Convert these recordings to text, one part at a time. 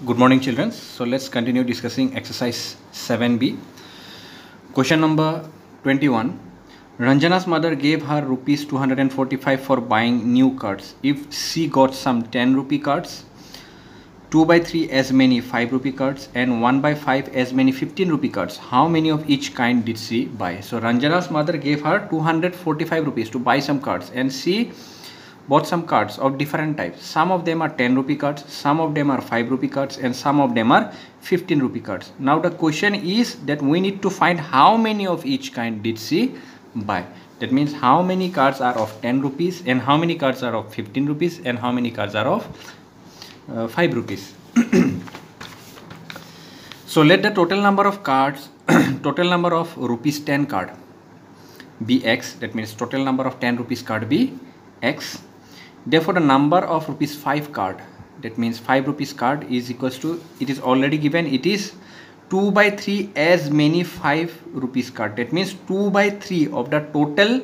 Good morning, children. So let's continue discussing exercise 7b. Question number 21. Ranjana's mother gave her rupees 245 for buying new cards. If she got some 10 rupee cards, 2 by 3 as many 5 rupee cards, and 1 by 5 as many 15 rupee cards, how many of each kind did she buy? So Ranjana's mother gave her 245 rupees to buy some cards, and she bought some cards of different types. Some of them are 10 rupee cards, some of them are 5 rupee cards, and some of them are 15 rupee cards. Now the question is that we need to find how many of each kind did she buy. That means how many cards are of 10 rupees and how many cards are of 15 rupees and how many cards are of 5 rupees. So let the total number of cards, total number of rupees 10 card be x. That means total number of 10 rupees card be x. Therefore, the number of rupees 5 card, that means 5 rupees card is equals to, it is already given, it is 2 by 3 as many 5 rupees card. That means 2 by 3 of the total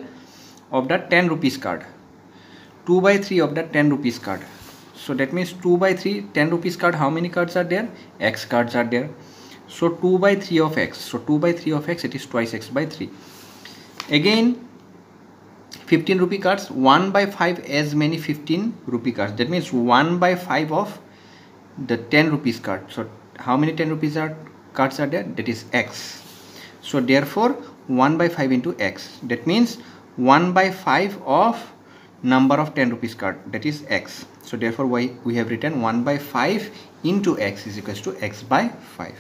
of the 10 rupees card. 2 by 3 of the 10 rupees card. So that means 2 by 3, 10 rupees card, how many cards are there? X cards are there. So 2 by 3 of x. So 2 by 3 of x, it is twice x by 3. Again, 15 rupee cards, 1 by 5 as many 15 rupee cards. That means 1 by 5 of the 10 rupees card. So how many 10 rupees cards are there? That is x. So therefore 1 by 5 into x. That means 1 by 5 of number of 10 rupees card, that is x. So therefore we have written 1 by 5 into x is equals to x by 5.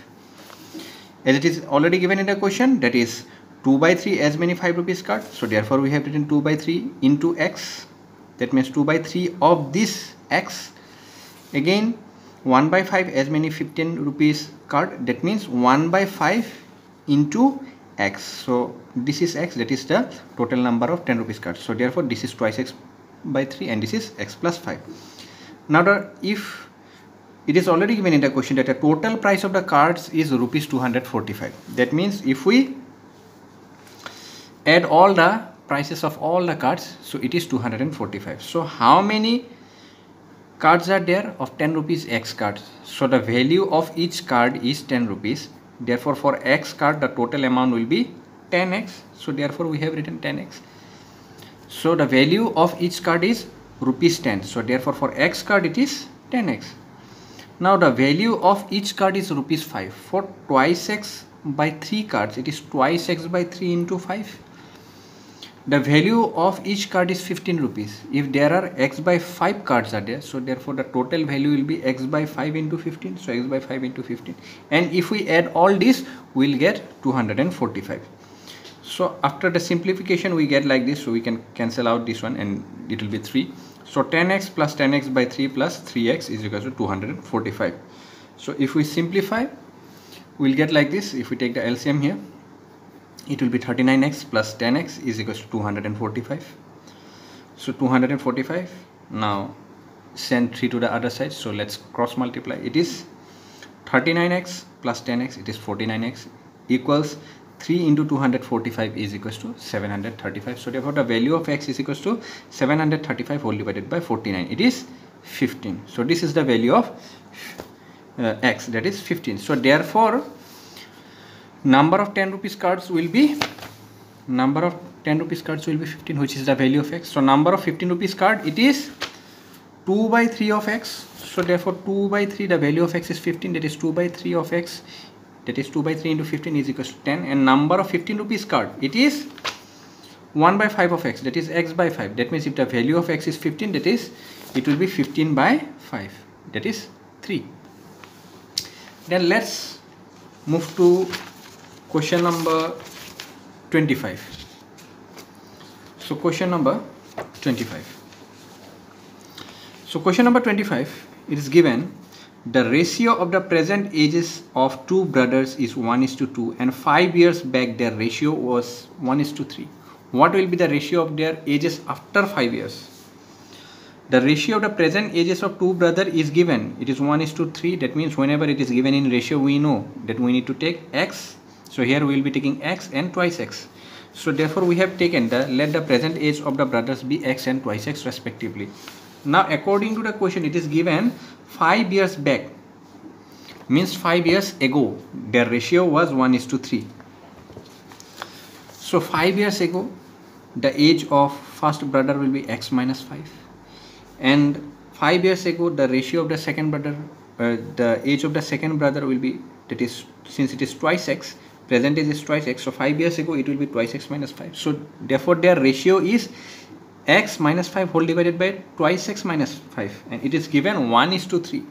As it is already given in the question, that is 2 by 3 as many 5 rupees card. So therefore we have written 2 by 3 into x. That means 2 by 3 of this x. Again 1 by 5 as many 15 rupees card. That means 1 by 5 into x. So this is x, that is the total number of 10 rupees cards. So therefore this is twice x by 3 and this is x plus 5. Now if it is already given in the question that the total price of the cards is rupees 245. That means if we add all the prices of all the cards, so it is 245. So how many cards are there of 10 rupees x cards? So the value of each card is 10 rupees. Therefore for x card the total amount will be 10x. So therefore we have written 10x. So the value of each card is rupees 10. So therefore for x card it is 10x. Now the value of each card is rupees 5. For twice x by 3 cards, it is twice x by 3 into 5. The value of each card is 15 rupees. If there are x by 5 cards are there, so therefore the total value will be x by 5 into 15. So x by 5 into 15. And if we add all this, we will get 245. So after the simplification we get like this. So we can cancel out this one and it will be 3. So 10x plus 10x by 3 plus 3x is equal to 245. So if we simplify, we will get like this. If we take the LCM here, it will be 39x plus 10x is equal to 245. So 245. Now send 3 to the other side. So let's cross multiply. It is 39x plus 10x. It is 49x equals 3 into 245 is equals to 735. So therefore the value of x is equals to 735 whole divided by 49. It is 15. So this is the value of x, that is 15. So therefore number of 10 rupees cards will be 15, which is the value of x. So number of 15 rupees card, it is 2 by 3 of x. So therefore 2 by 3, the value of x is 15, that is 2 by 3 of x, that is 2 by 3 into 15 is equals to 10. And number of 15 rupees card, it is 1 by 5 of x, that is x by 5. That means if the value of x is 15, that is it will be 15 by 5, that is 3. Then let's move to question number 25. So question number 25. So question number 25, it is given the ratio of the present ages of two brothers is 1:2 and 5 years back their ratio was 1:3. What will be the ratio of their ages after 5 years? The ratio of the present ages of two brothers is given. It is 1:3. That means whenever it is given in ratio, we know that we need to take x. So here we will be taking x and twice x. So therefore we have taken let the present age of the brothers be x and twice x respectively. Now according to the question, it is given 5 years back. means 5 years ago their ratio was 1:3. So 5 years ago the age of first brother will be x minus 5, and 5 years ago the ratio of the second brother, the age of the second brother will be, that is, since it is twice x, present age is twice x, so 5 years ago it will be twice x minus 5. So therefore their ratio is x minus 5 whole divided by twice x minus 5, and it is given 1:3.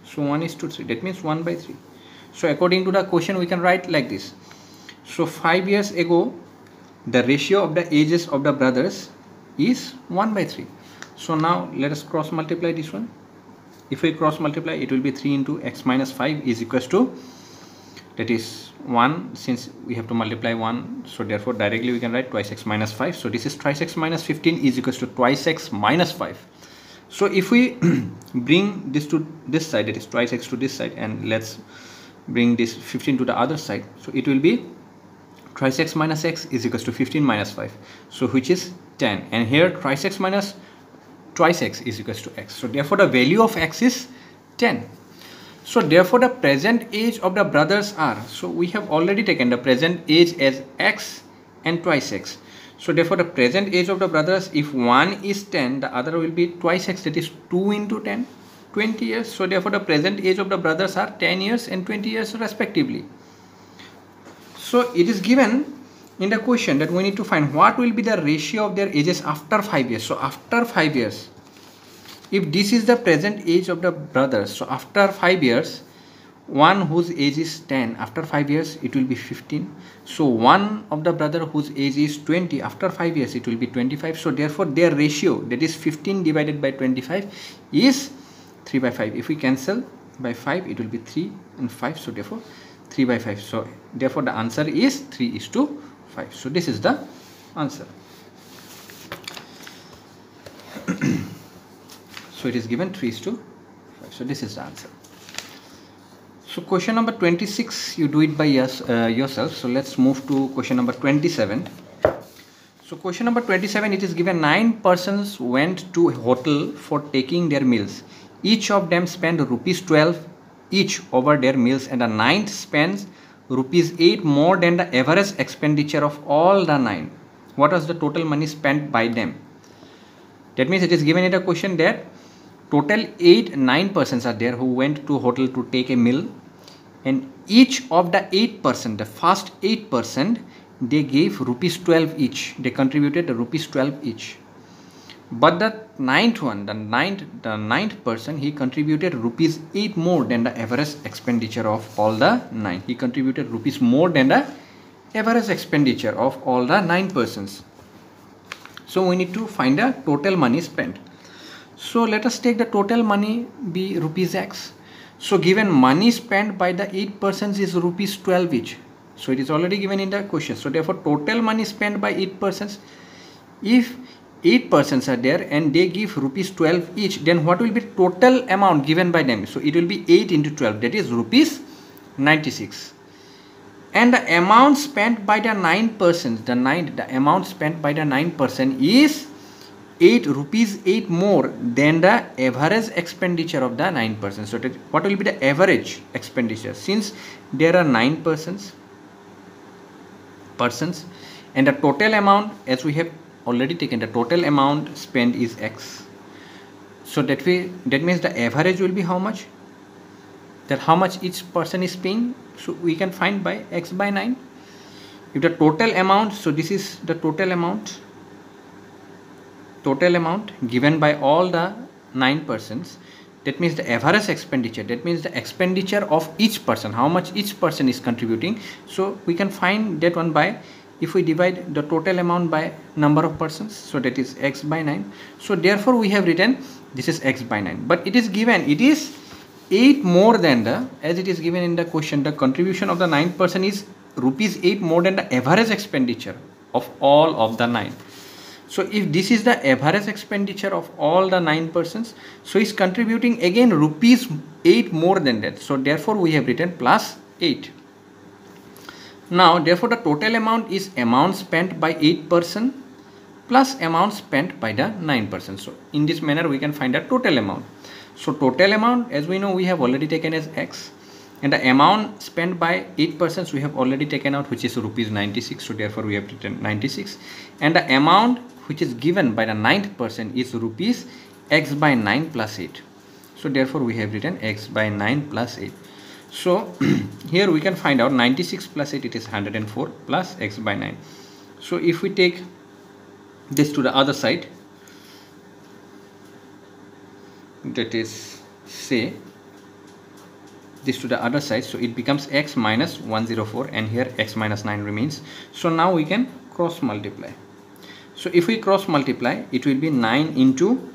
So 1:3, that means 1/3. So according to the question we can write like this. So 5 years ago the ratio of the ages of the brothers is 1/3. So now let us cross multiply this one. If we cross multiply, it will be 3 into x minus 5 is equals to, that is 1, since we have to multiply 1, so therefore directly we can write twice x minus 5. So this is twice x minus 15 is equals to twice x minus 5. So if we bring this to this side, that is twice x to this side, and let's bring this 15 to the other side, so it will be twice x minus x is equals to 15 minus 5, so which is 10, and here twice x minus twice x is equals to x. So therefore the value of x is 10. So therefore the present age of the brothers are, so we have already taken the present age as x and twice x. So therefore the present age of the brothers, if one is 10, the other will be twice x, that is 2 into 10, 20 years. So therefore the present age of the brothers are 10 years and 20 years respectively. So it is given in the question that we need to find what will be the ratio of their ages after 5 years. So after 5 years, if this is the present age of the brothers, so after 5 years, one whose age is 10, after 5 years it will be 15. So one of the brother whose age is 20, after 5 years it will be 25. So therefore their ratio, that is 15 divided by 25, is 3/5. If we cancel by 5, it will be 3 and 5, so therefore 3/5. So therefore the answer is 3:5. So this is the answer. So it is given 3:5. So this is the answer. So question number 26, you do it by yourself. So let's move to question number 27. So question number 27, it is given 9 persons went to a hotel for taking their meals. Each of them spent ₹12 each over their meals, and the ninth spends ₹8 more than the average expenditure of all the 9. What was the total money spent by them? That means it is given in the question that total 9 persons are there who went to hotel to take a meal, and each of the 8%, the first 8%, they gave ₹12 each. They contributed ₹12 each. But the ninth one, the ninth person, he contributed ₹8 more than the average expenditure of all the 9. He contributed rupees more than the average expenditure of all the 9 persons. So we need to find the total money spent. So let us take the total money be ₹x. So given money spent by the 8 persons is ₹12 each. So it is already given in the question. So therefore total money spent by 8 persons, if 8 persons are there and they give ₹12 each, then what will be total amount given by them? So it will be 8 into 12, that is ₹96. And the amount spent by the 9 persons, the amount spent by the 9 person is ₹8 more than the average expenditure of the 9 persons. So what will be the average expenditure? Since there are 9 persons and the total amount, as we have already taken, the total amount spent is x. So that means the average will be how much? That how much each person is paying. So we can find by x by 9. If the total amount, so this is the total amount given by all the 9 persons, that means the average expenditure, that means the expenditure of each person, how much each person is contributing. So we can find that one by, if we divide the total amount by number of persons, so that is x by 9. So therefore we have written this is x by 9, but it is given it is 8 more than the, as it is given in the question, the contribution of the 9 person is ₹8 more than the average expenditure of all of the 9. So if this is the average expenditure of all the 9 persons, so is contributing again ₹8 more than that. So therefore we have written plus 8. Now therefore the total amount is amount spent by 8 person plus amount spent by the 9 persons. So in this manner we can find the total amount. So total amount, as we know, we have already taken as x, and the amount spent by 8 persons we have already taken out, which is rupees 96, so therefore we have written 96, and the amount which is given by the 9th person is rupees x by 9 plus 8, so therefore we have written x by 9 plus 8. So here we can find out 96 plus 8, it is 104 plus x by 9. So if we take this to the other side, that is say this to the other side, so it becomes x minus 104, and here x minus 9 remains. So now we can cross multiply. So if we cross multiply, it will be 9 into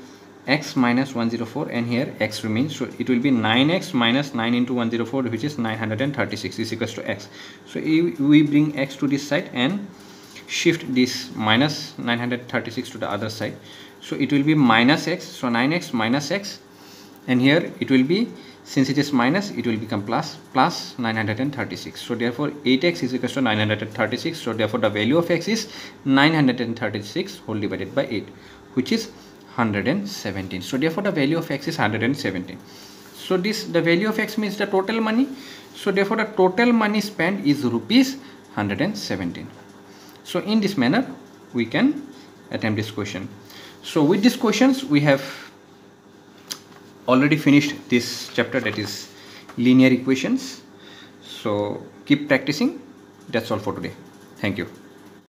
x minus 104, and here x remains, so it will be 9x minus 9 into 104, which is 936, is equals to x. So we bring x to this side and shift this minus 936 to the other side, so it will be minus x, so 9x minus x, and here it will be, since it is minus, it will become plus 936. So therefore 8x is equals to 936. So therefore the value of x is 936 whole divided by 8, which is 117. So therefore the value of x is 117. So the value of x means the total money. So therefore the total money spent is rupees 117. So in this manner we can attempt this question. So with these questions we have already finished this chapter, that is linear equations. So keep practicing. That's all for today. Thank you.